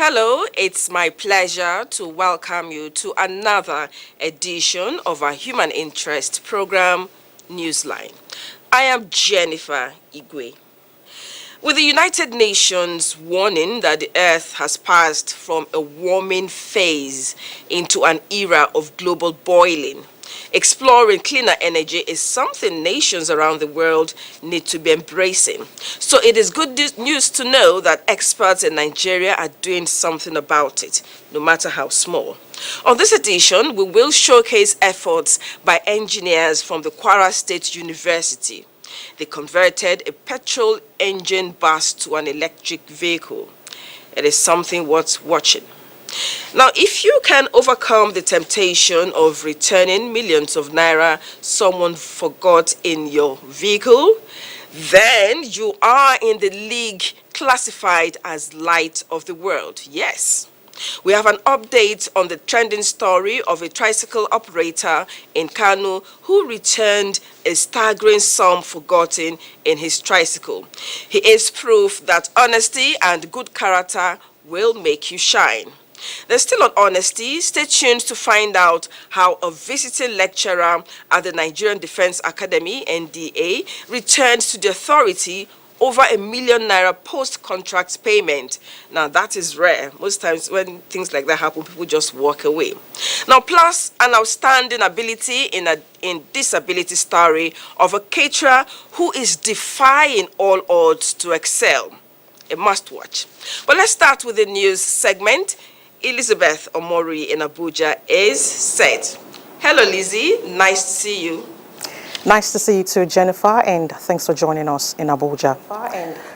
Hello, it's my pleasure to welcome you to another edition of our human interest program, Newsline. I am Jennifer Igwe. With the United Nations warning that the Earth has passed from a warming phase into an era of global boiling, exploring cleaner energy is something nations around the world need to be embracing. So it is good news to know that experts in Nigeria are doing something about it, no matter how small. On this edition, we will showcase efforts by engineers from the Kwara State University. They converted a petrol engine bus to an electric vehicle. It is something worth watching. Now, if you can overcome the temptation of returning millions of naira someone forgot in your vehicle, then you are in the league classified as light of the world. Yes. We have an update on the trending story of a tricycle operator in Kano who returned a staggering sum forgotten in his tricycle. He is proof that honesty and good character will make you shine. There's still on honesty. Stay tuned to find out how a visiting lecturer at the Nigerian Defense Academy, NTA, returned to the authority over ₦1 million post-contract payment. Now, that is rare. Most times when things like that happen, people just walk away. Now, plus an outstanding ability in disability story of a caterer who is defying all odds to excel. A must-watch. But let's start with the news segment. Elizabeth Omori in Abuja is set. Hello, Lizzie. Nice to see you. Nice to see you too, Jennifer, and thanks for joining us in Abuja.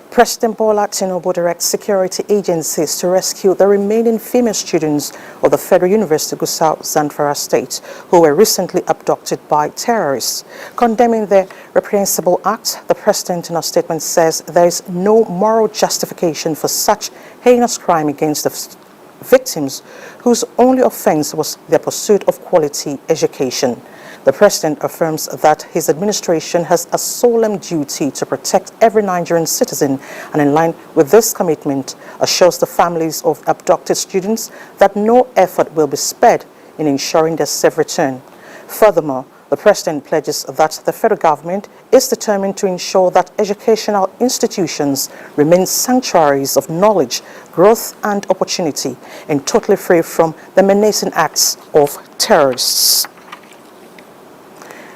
President Bola Tinubu directs security agencies to rescue the remaining female students of the Federal University Gusau, Zamfara State, who were recently abducted by terrorists. Condemning the reprehensible act, the president in a statement says there is no moral justification for such heinous crime against the victims whose only offense was their pursuit of quality education. The president affirms that his administration has a solemn duty to protect every Nigerian citizen, and in line with this commitment, assures the families of abducted students that no effort will be spared in ensuring their safe return. Furthermore, the president pledges that the federal government is determined to ensure that educational institutions remain sanctuaries of knowledge, growth, and opportunity, and totally free from the menacing acts of terrorists.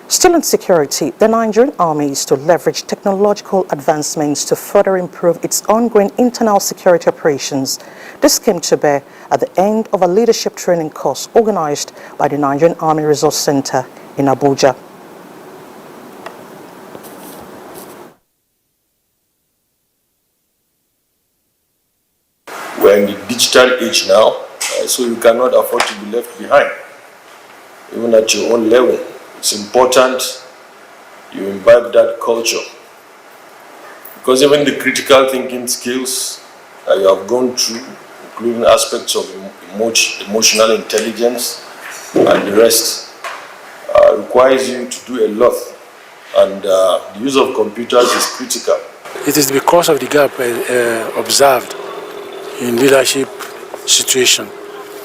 Still on security, the Nigerian Army is to leverage technological advancements to further improve its ongoing internal security operations. This came to bear at the end of a leadership training course organized by the Nigerian Army Resource Center in Abuja. We're in the digital age now, so you cannot afford to be left behind, even at your own level. It's important you imbibe that culture, because even the critical thinking skills that you have gone through, including aspects of emotional intelligence and the rest, requires you to do a lot, and the use of computers is critical. It is because of the gap observed in leadership situation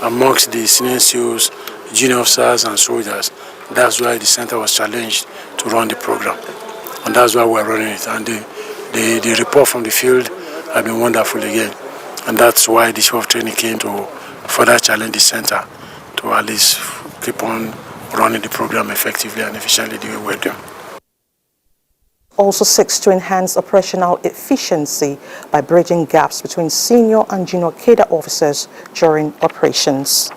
amongst the senior CEOs, junior officers and soldiers. That's why the center was challenged to run the program, and that's why we're running it. And the report from the field has been wonderful again, and that's why the chief of training came to further challenge the center to at least keep on running the program effectively and efficiently the way we're doing. Also seeks to enhance operational efficiency by bridging gaps between senior and junior cadre officers during operations.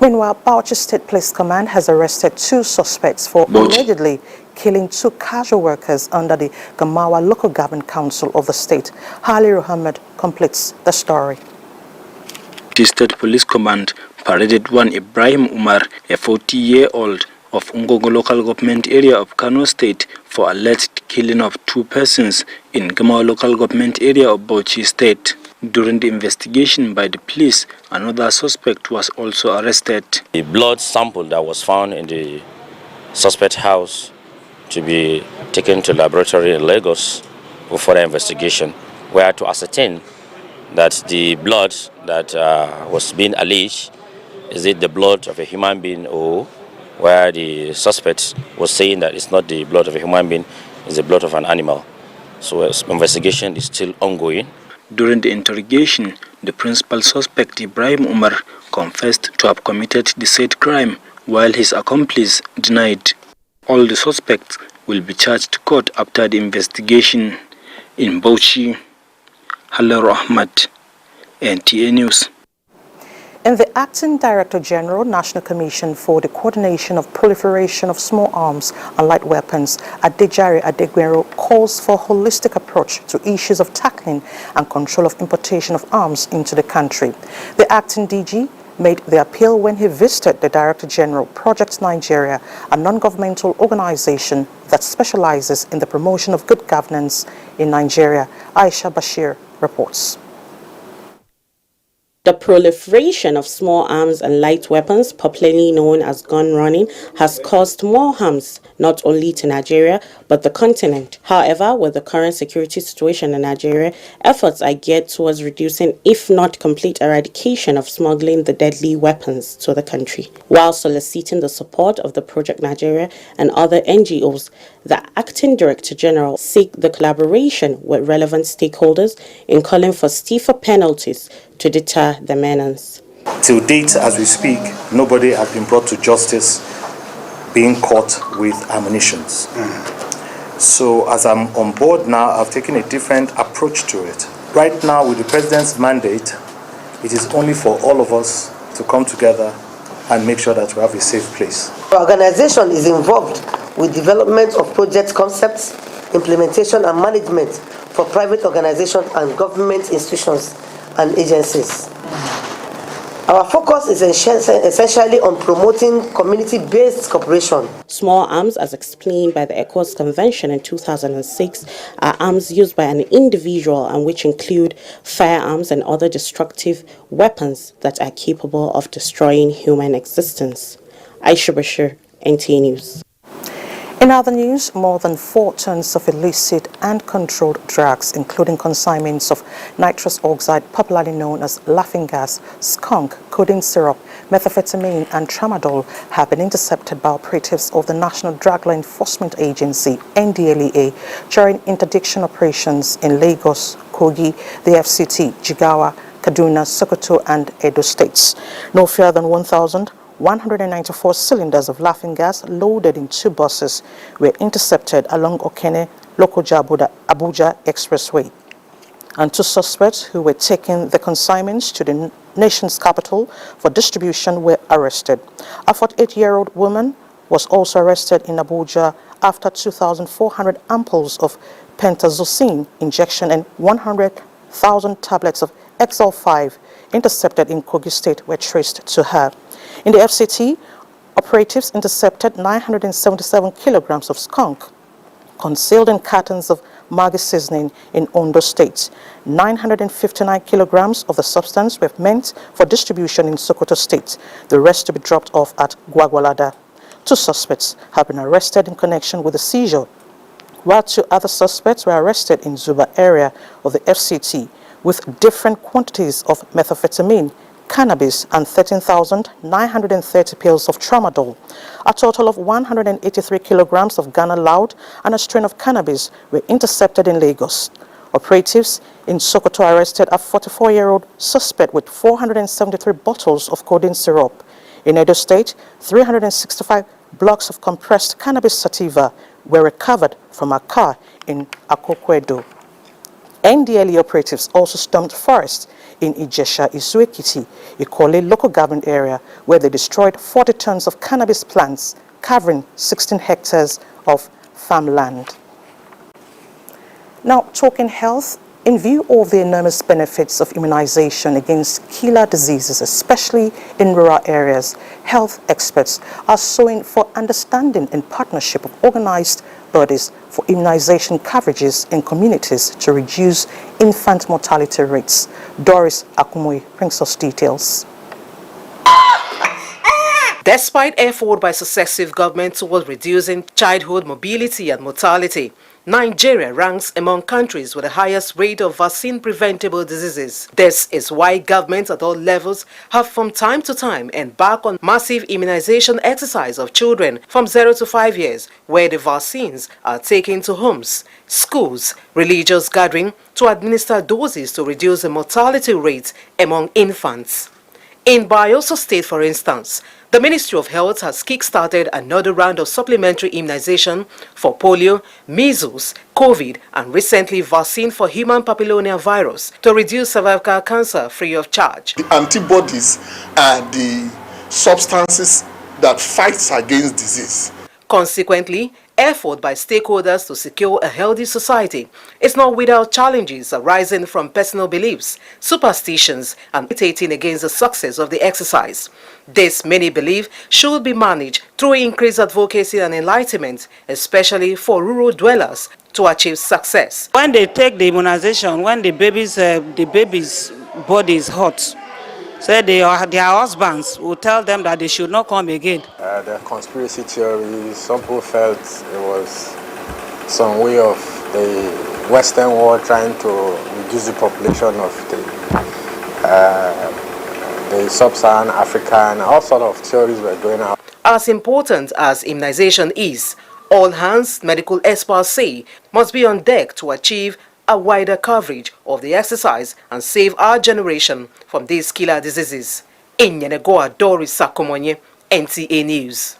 Meanwhile, Bauchi State Police Command has arrested 2 suspects for allegedly killing 2 casual workers under the Gamawa Local Government Council of the state. Hali Muhammad completes the story. The State Police Command paraded one Ibrahim Umar, a 40-year-old of Ungogo Local Government Area of Kano State, for alleged killing of 2 persons in Gamawa Local Government Area of Bauchi State. During the investigation by the police, another suspect was also arrested. The blood sample that was found in the suspect house to be taken to laboratory in Lagos for further investigation were to ascertain that the blood that was being alleged, is it the blood of a human being, or where the suspect was saying that it's not the blood of a human being, it's the blood of an animal. So investigation is still ongoing. During the interrogation, the principal suspect Ibrahim Umar confessed to have committed the said crime, while his accomplice denied. All the suspects will be charged to court after the investigation. In Bauchi, Halar Ahmad, NTA News. And the Acting Director General, National Commission for the Coordination of Proliferation of Small Arms and Light Weapons, Adejare Adegbero, calls for a holistic approach to issues of tackling and control of importation of arms into the country. The Acting DG made the appeal when he visited the Director General Project Nigeria, a non-governmental organization that specializes in the promotion of good governance in Nigeria. Aisha Bashir reports. The proliferation of small arms and light weapons, popularly known as gun running, has caused more harms not only to Nigeria but the continent. However, with the current security situation in Nigeria, efforts are geared towards reducing, if not complete eradication of smuggling the deadly weapons to the country. While soliciting the support of the Project Nigeria and other NGOs, the Acting Director General seek the collaboration with relevant stakeholders in calling for stiffer penalties to deter the menace. Till date, as we speak, nobody has been brought to justice being caught with ammunitions. So as I'm on board now, I've taken a different approach to it. Right now, with the President's mandate, it is only for all of us to come together and make sure that we have a safe place. The organization is involved with development of project concepts, implementation and management for private organizations and government institutions and agencies. Our focus is essentially on promoting community-based cooperation. Small arms, as explained by the ECOWAS Convention in 2006, are arms used by an individual and which include firearms and other destructive weapons that are capable of destroying human existence. Aisha Bashir, NTA News. In other news, more than 4 tons of illicit and controlled drugs, including consignments of nitrous oxide, popularly known as laughing gas, skunk, codeine syrup, methamphetamine, and tramadol, have been intercepted by operatives of the National Drug Law Enforcement Agency, NDLEA, during interdiction operations in Lagos, Kogi, the FCT, Jigawa, Kaduna, Sokoto, and Edo states. No fewer than 1,194 cylinders of laughing gas loaded in 2 buses were intercepted along Okene Lokoja Abuja Expressway. And 2 suspects who were taking the consignments to the nation's capital for distribution were arrested. A 48-year-old woman was also arrested in Abuja after 2,400 ampoules of pentazocine injection and 100,000 tablets of XL5 intercepted in Kogi State were traced to her. In the FCT, operatives intercepted 977 kilograms of skunk concealed in cartons of Maggi seasoning in Ondo State. 959 kilograms of the substance were meant for distribution in Sokoto State, the rest to be dropped off at Gwagwalada. 2 suspects have been arrested in connection with the seizure, while 2 other suspects were arrested in Zuba area of the FCT with different quantities of methamphetamine, cannabis, and 13,930 pills of tramadol. A total of 183 kilograms of Ghana loud and a strain of cannabis were intercepted in Lagos. Operatives in Sokoto arrested a 44-year-old suspect with 473 bottles of codeine syrup. In Edo State, 365 blocks of compressed cannabis sativa were recovered from a car in Akokwedo. NDLE operatives also stormed forests in Ijesha, Isuekiti, Ikole local government area, where they destroyed 40 tons of cannabis plants, covering 16 hectares of farmland. Now, talking health, in view of the enormous benefits of immunization against killer diseases, especially in rural areas, health experts are suing for understanding and partnership of organized bodies for immunization coverages in communities to reduce infant mortality rates. Doris Akumoi brings us details. Despite effort by successive governments towards reducing childhood mobility and mortality, Nigeria ranks among countries with the highest rate of vaccine-preventable diseases. This is why governments at all levels have from time to time embarked on massive immunization exercise of children from 0 to 5 years, where the vaccines are taken to homes, schools, religious gatherings to administer doses to reduce the mortality rate among infants. In Bayelsa State, for instance, the Ministry of Health has kick-started another round of supplementary immunization for polio, measles, COVID, and recently vaccine for human papillomavirus to reduce cervical cancer free of charge. The antibodies are the substances that fights against disease. Consequently, effort by stakeholders to secure a healthy society is not without challenges arising from personal beliefs, superstitions, and militating against the success of the exercise. This, many believe, should be managed through increased advocacy and enlightenment, especially for rural dwellers, to achieve success. When they take the immunization, when the baby's body is hot, say their husbands will tell them that they should not come again. The conspiracy theory, some people felt it was some way of the Western world trying to reduce the population of the sub-Saharan Africa, and all sorts of theories were going on. As important as immunization is, all hands, medical experts say, must be on deck to achieve a wider coverage of the exercise and save our generation from these killer diseases. In Yenegoa, Doris Sakomonye, NTA News.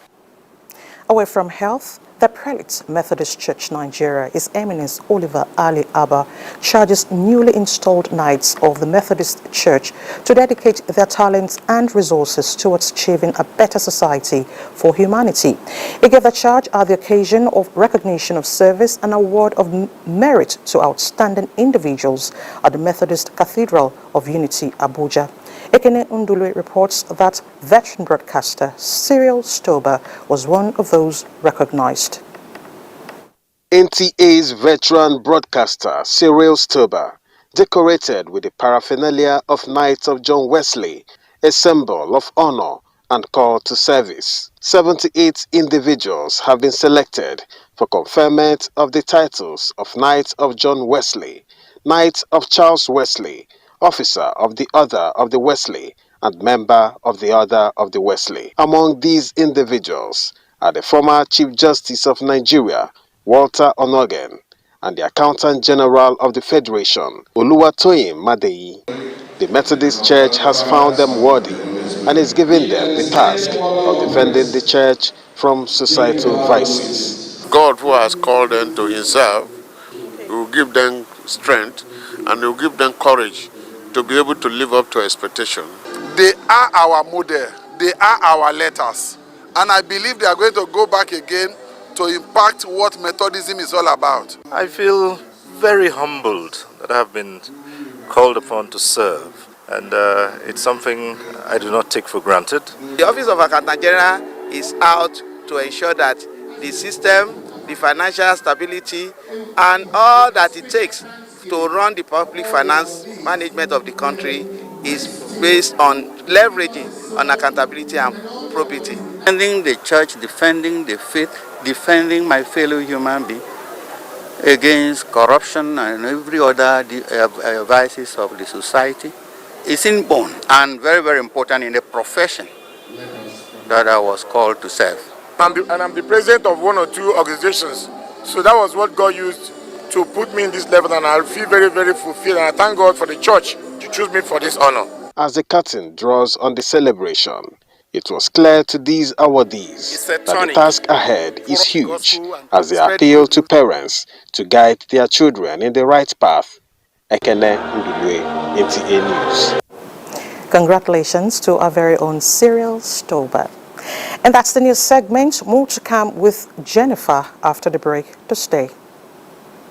Away from health, the Prelate Methodist Church Nigeria, His Eminence Oliver Ali Abba, charges newly installed knights of the Methodist Church to dedicate their talents and resources towards achieving a better society for humanity. He gave the charge at the occasion of recognition of service and award of merit to outstanding individuals at the Methodist Cathedral of Unity, Abuja. Ekene Undulwe reports that veteran broadcaster Cyril Stober was one of those recognized. NTA's veteran broadcaster Cyril Stober, decorated with the paraphernalia of Knights of John Wesley, a symbol of honor and call to service. 78 individuals have been selected for conferment of the titles of Knights of John Wesley, Knights of Charles Wesley, Officer of the Order of the Wesley, and Member of the Order of the Wesley. Among these individuals are the former Chief Justice of Nigeria, Walter Onogen, and the Accountant General of the Federation, Oluwatoyin Madeyi. The Methodist Church has found them worthy and is giving them the task of defending the church from societal vices. God, who has called them to himself, will give them strength and will give them courage to be able to live up to expectation. They are our model, they are our letters, and I believe they are going to go back again to impact what Methodism is all about. I feel very humbled that I have been called upon to serve, and it's something I do not take for granted. The Office of Accountant General is out to ensure that the system, the financial stability, and all that it takes to run the public finance management of the country is based on leveraging on accountability and probity. Defending the church, defending the faith, defending my fellow human being against corruption and every other vices of the society is inborn and very, very important in the profession that I was called to serve. And I'm the president of one or two organizations, so that was what God used to put me in this level, and I feel very, very fulfilled, and I thank God for the church to choose me for this honor. As the curtain draws on the celebration, it was clear to these awardees that the task ahead is huge as they appeal to parents to guide their children in the right path. Ekene Ndulwe, NTA News. Congratulations to our very own Cyril Stober. And that's the news segment. More to come with Jennifer after the break. To stay.